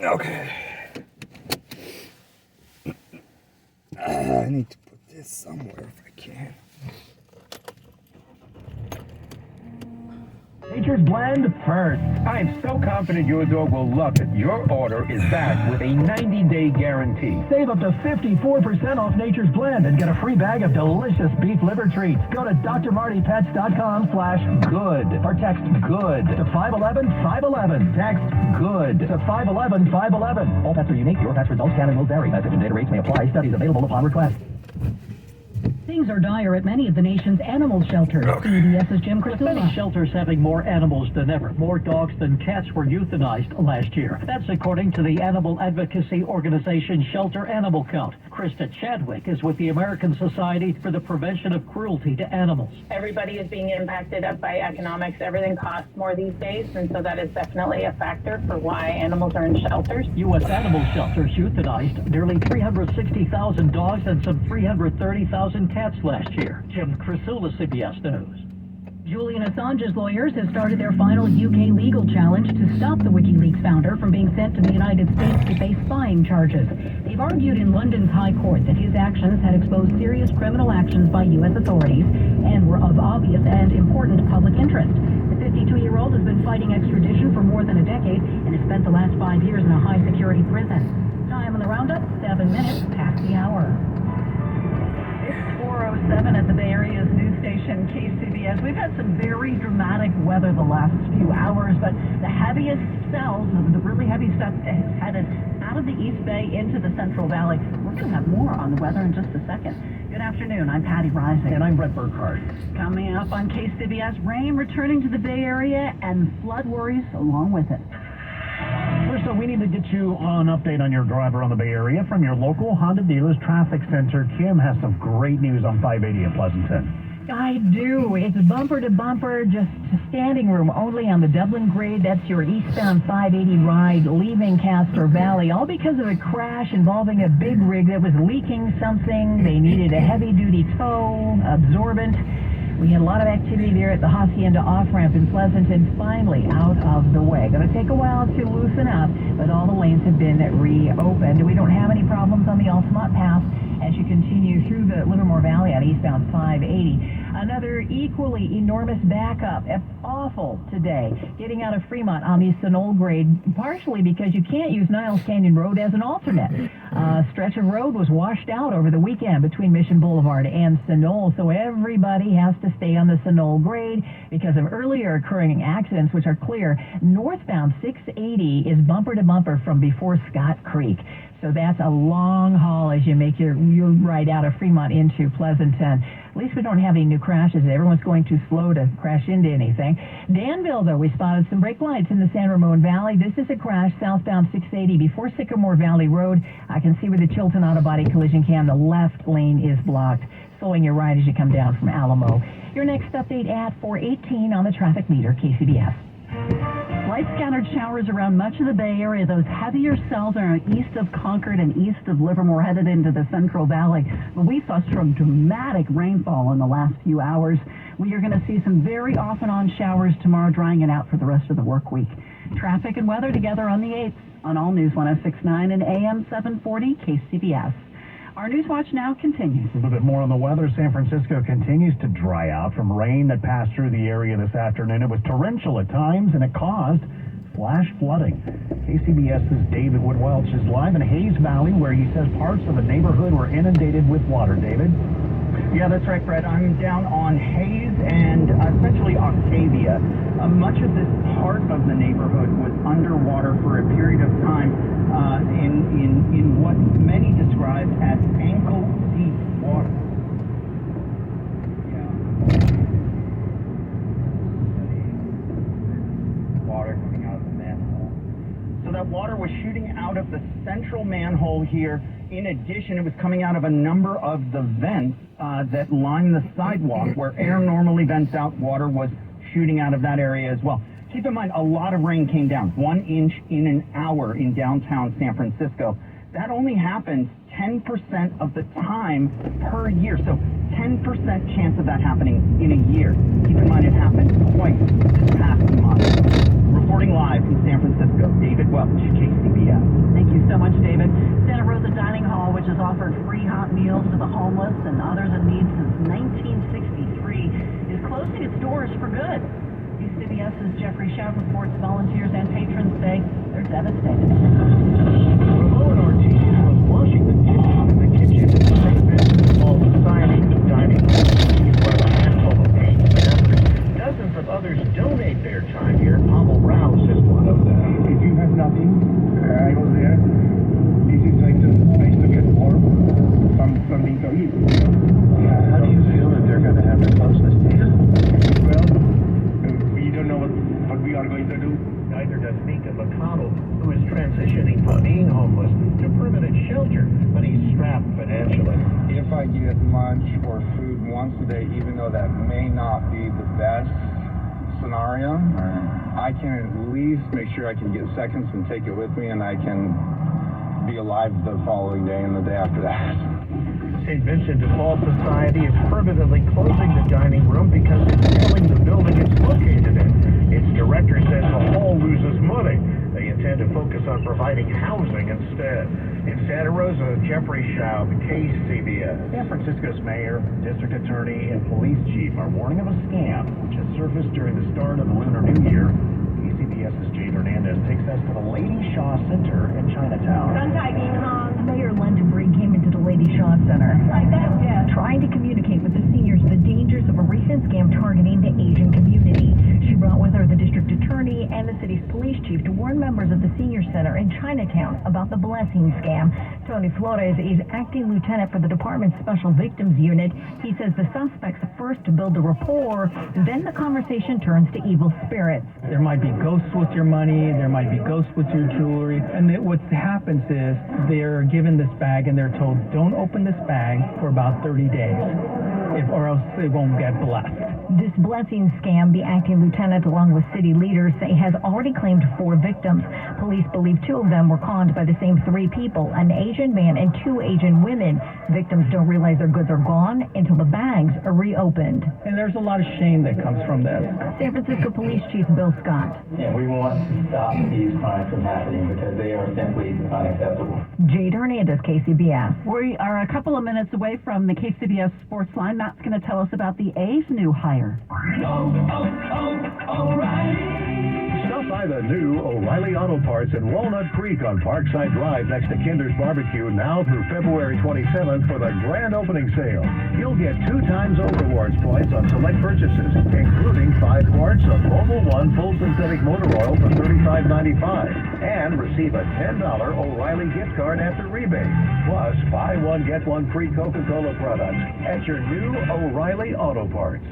Okay. I need to put this somewhere if I can. Nature's Blend first. I'm so confident your dog will love it. Your order is back with a 90-day guarantee. Save up to 54% off Nature's Blend and get a free bag of delicious beef liver treats. Go to drmartypets.com/good or text GOOD to 511-511. Text GOOD to 511-511. All pets are unique. Your pet's results can and will vary. Message and data rates may apply. Studies available upon request. Things are dire at many of the nation's animal shelters. CBS's Jim Crisula. Many shelters having more animals than ever. More dogs than cats were euthanized last year. That's according to the animal advocacy organization Shelter Animal Count. Krista Chadwick is with the American Society for the Prevention of Cruelty to Animals. Everybody is being impacted up by economics. Everything costs more these days, and so that is definitely a factor for why animals are in shelters. U.S. animal shelters euthanized nearly 360,000 dogs and some 330,000 cats last year. Jim Crisula, CBS News. Julian Assange's lawyers have started their final UK legal challenge to stop the WikiLeaks founder from being sent to the United States to face spying charges. They've argued in London's High Court that his actions had exposed serious criminal actions by U.S. authorities and were of obvious and important public interest. The 52-year-old has been fighting extradition for more than a decade and has spent the last 5 years in a high-security prison. Time on the roundup, 7 minutes past the hour. 4:07 at the Bay Area's news station KCBS. We've had some very dramatic weather the last few hours, but the heaviest cells, the really heavy stuff, is headed out of the East Bay into the Central Valley. We're going to have more on the weather in just a second. Good afternoon. I'm Patty Rising. And I'm Brett Burkhardt. Coming up on KCBS, rain returning to the Bay Area and flood worries along with it. First, we need to get you on an update on your driver on the Bay Area from your local Honda dealer's traffic center. Kim has some great news on 580 at Pleasanton. I do. It's bumper to bumper, just standing room only on the Dublin grade. That's your eastbound 580 ride leaving Castro Valley, all because of a crash involving a big rig that was leaking something. They needed a heavy-duty tow, absorbent. We had a lot of activity there at the Hacienda off-ramp in Pleasanton, finally out of the way. Going to take a while to loosen up, but all the lanes have been reopened. We don't have any problems on the Altamont Pass as you continue through the Livermore Valley at eastbound 580. Another equally enormous backup, awful today, getting out of Fremont on the Sonoma grade, partially because you can't use Niles Canyon Road as an alternate. A stretch of road was washed out over the weekend between Mission Boulevard and Sonoma, so everybody has to stay on the Sonoma grade because of earlier occurring accidents, which are clear. Northbound 680 is bumper to bumper from before Scott Creek. So that's a long haul as you make your ride out of Fremont into Pleasanton. At least we don't have any new crashes. Everyone's going too slow to crash into anything. Danville, though, we spotted some brake lights in the San Ramon Valley. This is a crash southbound 680 before Sycamore Valley Road. I can see where the Chilton Auto Body collision cam, the left lane is blocked, slowing your ride as you come down from Alamo. Your next update at 4:18 on the traffic meter, KCBS. Light scattered showers around much of the Bay Area. Those heavier cells are east of Concord and east of Livermore, headed into the Central Valley. But we saw some dramatic rainfall in the last few hours. We are going to see some very off and on showers tomorrow, drying it out for the rest of the work week. Traffic and weather together on the 8th on All News 106.9 and AM 740 KCBS. Our News Watch now continues. A little bit more on the weather. San Francisco continues to dry out from rain that passed through the area this afternoon. It was torrential at times, and it caused flash flooding. KCBS's David Wood-Welch is live in Hayes Valley, where he says parts of the neighborhood were inundated with water. David? Yeah, that's right, Brett. I'm down on Hayes and essentially Octavia. Much of this part of the neighborhood was underwater for a period of time in what many described as ankle-deep water. Water coming out of the manhole. So that water was shooting out of the central manhole here. In addition, it was coming out of a number of the vents that line the sidewalk where air normally vents out. Water was shooting out of that area as well. Keep in mind, a lot of rain came down, 1 inch in an hour in downtown San Francisco. That only happens 10% of the time per year. So 10% chance of that happening in a year. Keep in mind it happened twice this past month. Reporting live from San Francisco, David Welch, KCBS. Thank you so much, David. Santa Rosa Dining Hall, which has offered free hot meals to the homeless and others in need since 1963, is closing its doors for good. CBS's Jeffrey Schaub reports volunteers and patrons say they're devastated. Below in our team was washing the dishes in the kitchen to take this small society dining room. One of a handful of paid staffers. Dozens of others donate their time here. Pavel Rouse is one of them. If you have nothing, I was there. This is like a place to get warm, something to eat. How do you feel that they're going to have to close this down? Well, we don't know what we are going to do. Neither does Mika McConnell, who is transitioning from being homeless to permanent shelter, but he's strapped financially. If I get lunch or food once a day, even though that may not be the best scenario, I can at least make sure I can get seconds and take it with me, and I can be alive the following day and the day after that. St. Vincent de Paul Society is permanently closing the dining room because it's selling the building it's located in. Its director says the hall loses money. They intend to focus on providing housing instead. In Santa Rosa, Jeffrey Schaub, KCBS. San Francisco's mayor, district attorney, and police chief are warning of a scam which has surfaced during the start of the Lunar New Year. KCBS's Jade Hernandez takes us to the Lady Shaw Center in Chinatown. Mayor London Bree came into the Lady Shaw Center, trying to communicate with the seniors the dangers of a recent scam targeting the Asian community. She brought with her the district attorney and the city's police chief to warn members of the senior center in Chinatown about the blessing scam. Tony Flores is acting lieutenant for the department's Special Victims Unit. He says the suspects first build a rapport, then the conversation turns to evil spirits. There might be ghosts with your money, there might be ghosts with your jewelry, and what happens is they're given this bag and they're told, don't open this bag for about 30 days, or else they won't get blessed. This blessing scam, the acting lieutenant along with city leaders say has already claimed 4 victims. Police believe 2 of them were conned by the same 3 people, an Asian man and 2 Asian women. Victims don't realize their goods are gone until the bags are reopened. And there's a lot of shame that comes from this. San Francisco Police Chief Bill Scott. And we want to stop these crimes from happening because they are simply unacceptable. Jade Hernandez, KCBS. We are a couple of minutes away from the KCBS Sports Line. Matt's going to tell us about the A's new hire. Stop by the new O'Reilly Auto Parts in Walnut Creek on Parkside Drive next to Kinder's Barbecue now through February 27th for the grand opening sale. You'll get 2 times O rewards points on select purchases, including 5 quarts of Mobil 1 full synthetic motor oil for $35.95 and receive a $10 O'Reilly gift card after rebate. Plus, buy 1 get 1 free Coca-Cola products at your new O'Reilly Auto Parts.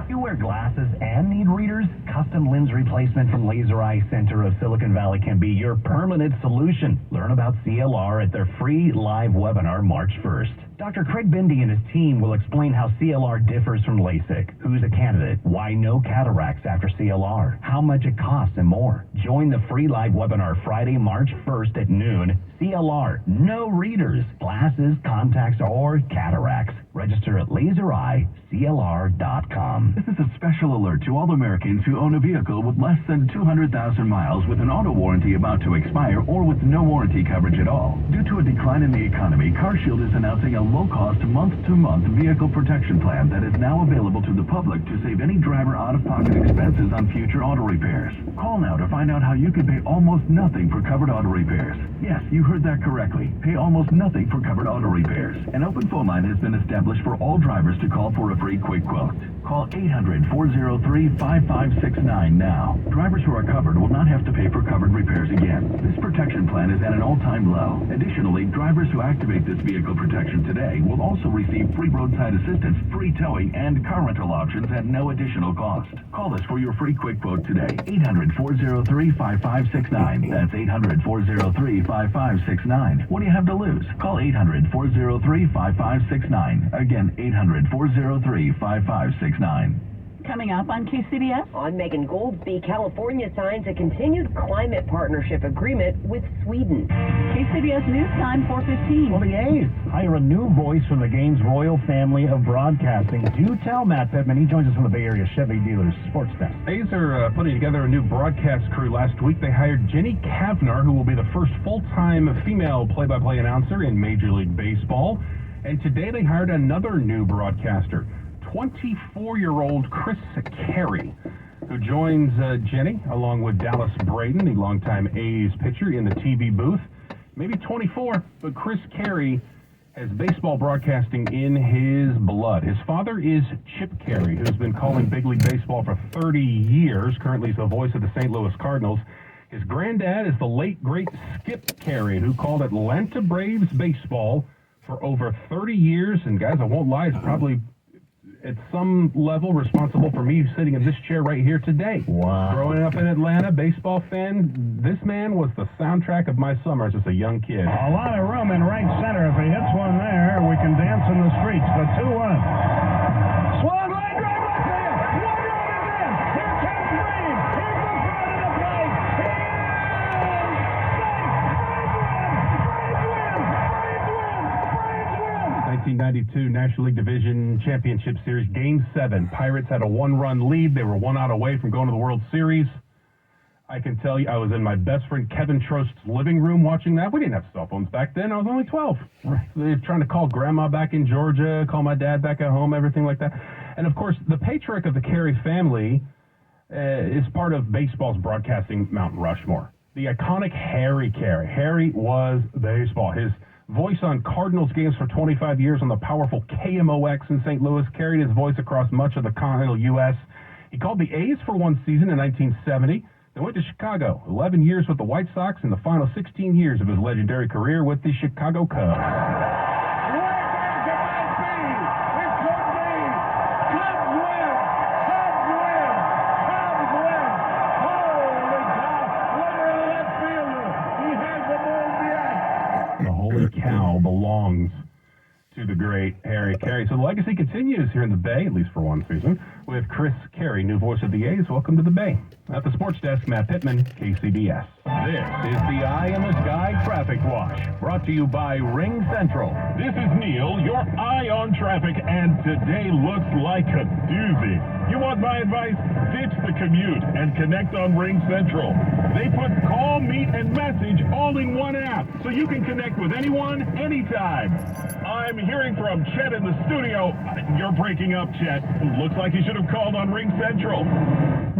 You wear glasses and need readers? Custom lens replacement from Laser Eye Center of Silicon Valley can be your permanent solution. Learn about CLR at their free live webinar March 1st. Dr. Craig Bindi and his team will explain how CLR differs from LASIK, who's a candidate, why no cataracts after CLR, how much it costs, and more. Join the free live webinar Friday, March 1st at noon. CLR, no readers, glasses, contacts, or cataracts. Register at lasereyeclr.com. This is a special alert to all Americans who own a vehicle with less than 200,000 miles with an auto warranty about to expire or with no warranty coverage at all. Due to a decline in the economy, CarShield is announcing a low-cost month-to-month vehicle protection plan that is now available to the public to save any driver out-of-pocket expenses on future auto repairs. Call now to find out how you can pay almost nothing for covered auto repairs. Yes, you heard that correctly. Pay almost nothing for covered auto repairs. An open phone line has been established for all drivers to call for a free quick quote. Call 800-403-5569 now. Drivers who are covered will not have to pay for covered repairs again. This protection plan is at an all-time low. Additionally, drivers who activate this vehicle protection today will also receive free roadside assistance, free towing, and car rental options at no additional cost. Call us for your free quick quote today. 800-403-5569. That's 800-403-5569. What do you have to lose? Call 800-403-5569. Again, 800-403-5569. coming up on KCBS? On Megan Goldsby, California signs a continued climate partnership agreement with Sweden. KCBS News Time, 4:15. Well, the A's hire a new voice from the game's royal family of broadcasting. Do tell Matt Pittman. He joins us from the Bay Area Chevy Dealers Sports Desk. A's are putting together a new broadcast crew. Last week, they hired Jenny Kavner, who will be the first full-time female play-by-play announcer in Major League Baseball. And today, they hired another new broadcaster, 24-year-old Chris Carey, who joins Jenny, along with Dallas Braden, the longtime A's pitcher, in the TV booth. Maybe 24, but Chris Carey has baseball broadcasting in his blood. His father is Chip Carey, who's been calling big league baseball for 30 years. Currently, he's the voice of the St. Louis Cardinals. His granddad is the late, great Skip Carey, who called Atlanta Braves baseball for over 30 years. And guys, I won't lie, it's probably at some level responsible for me sitting in this chair right here today. Wow. Growing up in Atlanta, baseball fan, this man was the soundtrack of my summers as a young kid. A lot of room in right center. If he hits one there, we can dance in the streets. The 2-1. Swung line drive left field. One run is in. Here comes Green. Here's the front of the plate. He is safe. 1992 National League Division Championship Series, Game 7. Pirates had a one-run lead. They were one out away from going to the World Series. I can tell you, I was in my best friend Kevin Trost's living room watching that. We didn't have cell phones back then. I was only 12. Right. They were trying to call Grandma back in Georgia, call my dad back at home, everything like that. And, of course, the patriarch of the Carey family is part of baseball's broadcasting Mount Rushmore. The iconic Harry Carey. Harry was baseball. His voice on Cardinals games for 25 years on the powerful KMOX in St. Louis, carried his voice across much of the continental U.S. He called the A's for one season in 1970. Then went to Chicago, 11 years with the White Sox and the final 16 years of his legendary career with the Chicago Cubs. Cow belongs to the great Harry Carey. So the legacy continues here in the Bay, at least for one season, with Chris Carey, new voice of the A's. Welcome to the Bay. At the sports desk, Matt Pittman, KCBS. This is the Eye in the Sky Traffic Watch, brought to you by Ring Central. This is Neil, your eye on traffic, and today looks like a doozy. You want my advice? Ditch the commute and connect on Ring Central. They put call, meet, and message all in one app, so you can connect with anyone, anytime. I'm hearing from Chet in the studio. You're breaking up, Chet. Looks like you should have called on Ring Central.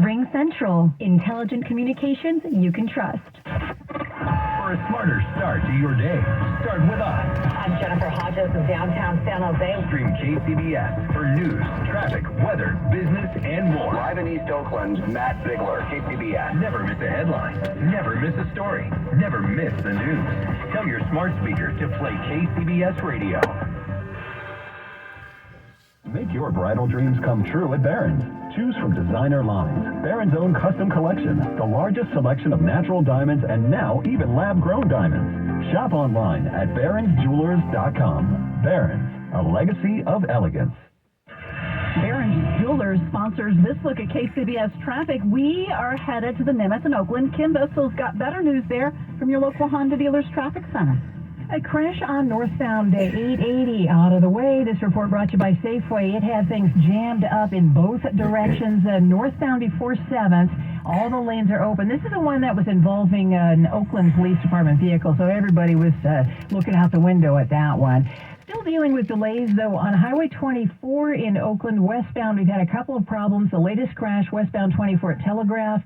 Ring Central. Intelligent communications you can trust. For a smarter start to your day, start with us. I'm Jennifer Hodges in downtown San Jose. Stream KCBS for news, traffic, weather, business, and more. Live in East Oakland, Matt Bigler, KCBS. Never miss a headline. Never miss a story. Never miss the news. Tell your smart speaker to play KCBS Radio. Make your bridal dreams come true at Barron's. Choose from designer lines, Barron's own custom collection, the largest selection of natural diamonds, and now even lab-grown diamonds. Shop online at barronsjewelers.com. Barron's, a legacy of elegance. Barron's Jewelers sponsors this look at KCBS traffic. We are headed to the Nimitz in Oakland. Kim Bissell's got better news there from your local Honda dealers traffic center. A crash on northbound 880 out of the way. This report brought to you by Safeway. It had things jammed up in both directions. Northbound before 7th, all the lanes are open. This is the one that was involving an Oakland Police Department vehicle, so everybody was looking out the window at that one. Still dealing with delays, though, on Highway 24 in Oakland westbound. We've had a couple of problems. The latest crash, westbound 24 at Telegraph,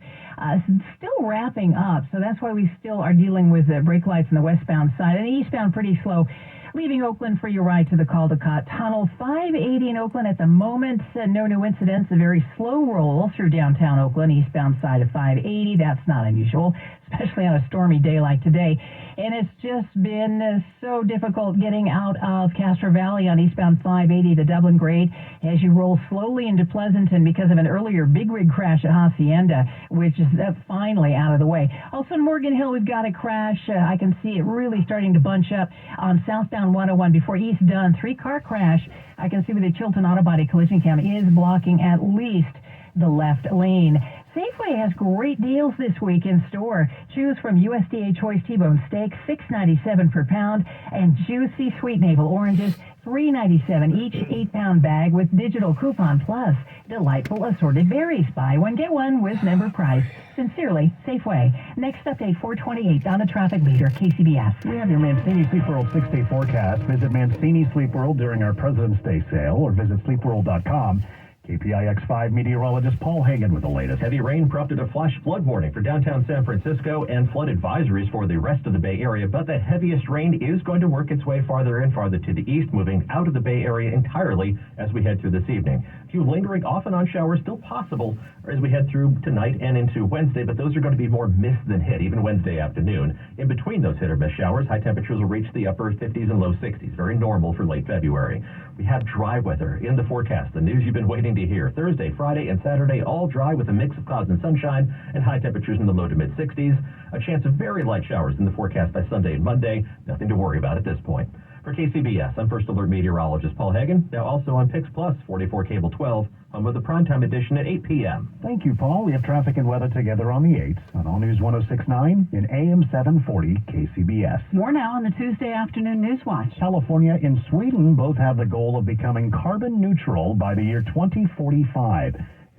still wrapping up. So that's why we still are dealing with the brake lights on the westbound side. And the eastbound pretty slow. Leaving Oakland for your ride to the Caldecott Tunnel. 580 in Oakland at the moment. No new incidents. A very slow roll through downtown Oakland, eastbound side of 580. That's not unusual, especially on a stormy day like today. And it's just been so difficult getting out of Castro Valley on eastbound 580 to Dublin Grade as you roll slowly into Pleasanton because of an earlier big rig crash at Hacienda, which is finally out of the way. Also in Morgan Hill, we've got a crash. I can see it really starting to bunch up on southbound 101 before East Dunn. 3-car crash. I can see where the Chilton Auto Body collision cam is blocking at least the left lane. Safeway has great deals this week in store. Choose from USDA Choice T-bone steak, $6.97 per pound, and juicy sweet navel oranges, $3.97 each 8-pound bag with digital coupon plus delightful assorted berries. Buy one, get one with member price. Sincerely, Safeway. Next update, 428 on a traffic leader, KCBS. We have your Mancini Sleep World 6-day forecast. Visit Mancini Sleep World during our President's Day sale or visit sleepworld.com. KPIX5 meteorologist Paul Hagan with the latest. Heavy rain prompted a flash flood warning for downtown San Francisco and flood advisories for the rest of the Bay Area, but the heaviest rain is going to work its way farther and farther to the east, moving out of the Bay Area entirely as we head through this evening. A few lingering off and on showers still possible as we head through tonight and into Wednesday, but those are going to be more miss than hit, even Wednesday afternoon. In between those hit or miss showers, high temperatures will reach the upper 50s and low 60s, very normal for late February. We have dry weather in the forecast, the news you've been waiting to hear. Thursday, Friday, and Saturday, all dry with a mix of clouds and sunshine and high temperatures in the low to mid 60s. A chance of very light showers in the forecast by Sunday and Monday. Nothing to worry about at this point. For KCBS, I'm First Alert Meteorologist Paul Hagan, now also on PIX Plus, 44 Cable 12, home of the primetime edition at 8 p.m. Thank you, Paul. We have traffic and weather together on the 8th on All News 106.9 in AM 740 KCBS. More now on the Tuesday afternoon News Watch. California and Sweden both have the goal of becoming carbon neutral by the year 2045.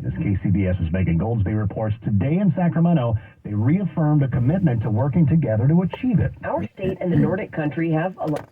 As KCBS's Megan Goldsby reports, today in Sacramento, they reaffirmed a commitment to working together to achieve it. Our state and the Nordic country have a lot.